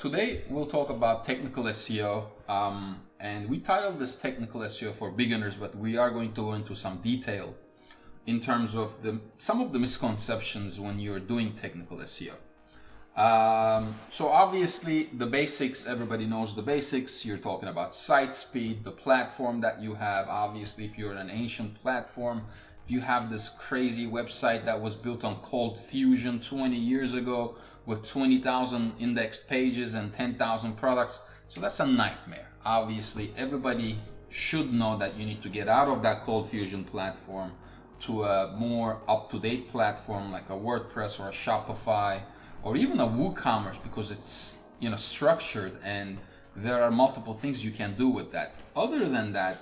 today we'll talk about technical SEO, and we titled this technical SEO for beginners, but we are going to go into some detail in terms of some of the misconceptions when you're doing technical SEO. So obviously the basics, everybody knows the basics. You're talking about site speed, the platform that you have. Obviously, if you're an ancient platform, if you have this crazy website that was built on Cold Fusion 20 years ago with 20,000 indexed pages and 10,000 products, so that's a nightmare. Obviously, everybody should know that you need to get out of that Cold Fusion platform to a more up-to-date platform like a WordPress or a Shopify or even a WooCommerce, because it's structured and there are multiple things you can do with that. Other than that,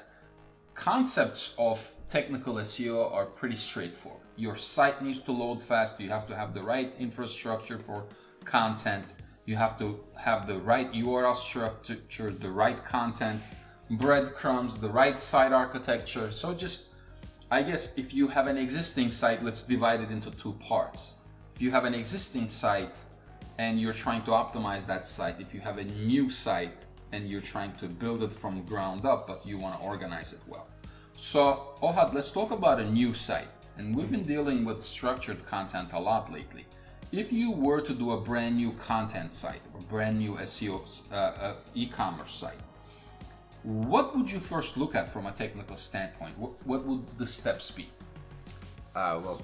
concepts of technical SEO are pretty straightforward. Your site needs to load fast. You have to have the right infrastructure for content. You have to have the right URL structure, the right content, breadcrumbs, the right site architecture. So I guess if you have an existing site, let's divide it into two parts. If you have an existing site and you're trying to optimize that site, if you have a new site and you're trying to build it from ground up, but you want to organize it well. So Ohad, let's talk about a new site. And we've been dealing with structured content a lot lately. If you were to do a brand new content site or brand new SEO e-commerce site, what would you first look at from a technical standpoint? What would the steps be? Well,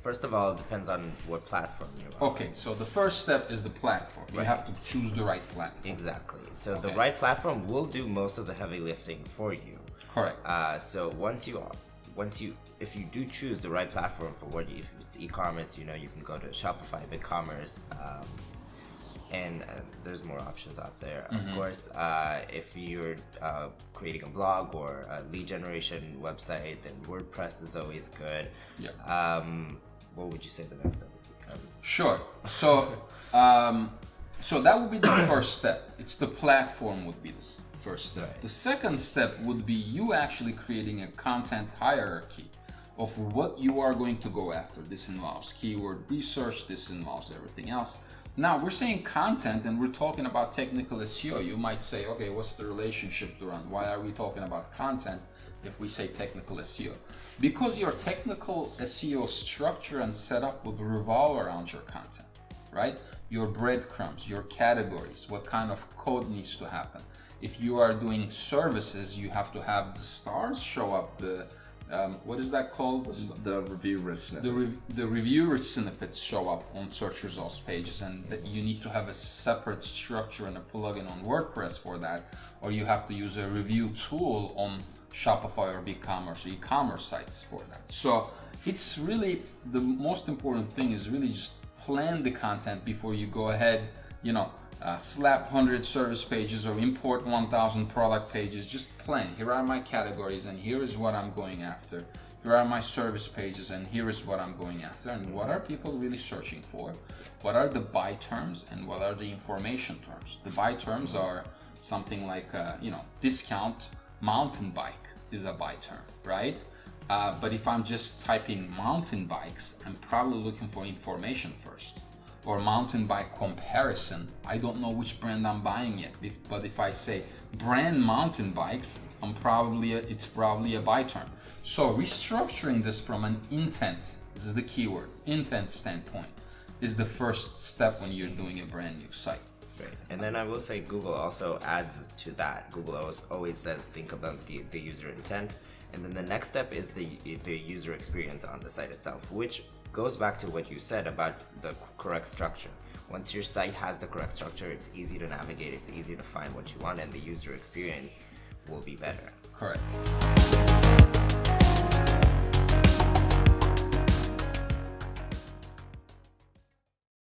first of all, it depends on what platform you're on. Okay, so the first step is the platform. You have to choose the right platform. Exactly. So the right platform will do most of the heavy lifting for you. Correct. So if you do choose the right platform for if it's e-commerce, you can go to Shopify, BigCommerce, and there's more options out there. Of course, if you're creating a blog or a lead generation website, then WordPress is always good. Yeah. What would you say the next step would be? Sure. So that would be the first step. It's the platform would be the first step. Right. The second step would be you actually creating a content hierarchy of what you are going to go after. This involves keyword research. This involves everything else. Now we're saying content and we're talking about technical SEO. You might say, okay, what's the relationship to run? Why are we talking about content if we say technical SEO? Because your technical SEO structure and setup would revolve around your content, right? Your breadcrumbs, your categories, what kind of code needs to happen. If you are doing services, you have to have the stars show up, what is that called? The review-rich snippet. The review-rich snippets show up on search results pages, and you need to have a separate structure and a plugin on WordPress for that, or you have to use a review tool on Shopify or BigCommerce or e-commerce sites for that. So it's really, the most important thing is really just plan the content before you go ahead, slap 100 service pages or import 1,000 product pages. Just plan. Here are my categories and here is what I'm going after. Here are my service pages and here is what I'm going after. And what are people really searching for? What are the buy terms and what are the information terms? The buy terms are something like, discount mountain bike is a buy term, right? But if I'm just typing mountain bikes, I'm probably looking for information first. Or mountain bike comparison, I don't know which brand I'm buying yet. But if I say brand mountain bikes, it's probably a buy term. So restructuring this from an intent, this is the keyword, intent standpoint, is the first step when you're doing a brand new site. Right. And then I will say Google also adds to that. Google always says think about the user intent. And then the next step is the user experience on the site itself, which goes back to what you said about the correct structure. Once your site has the correct structure, it's easy to navigate, it's easy to find what you want, and the user experience will be better. Correct.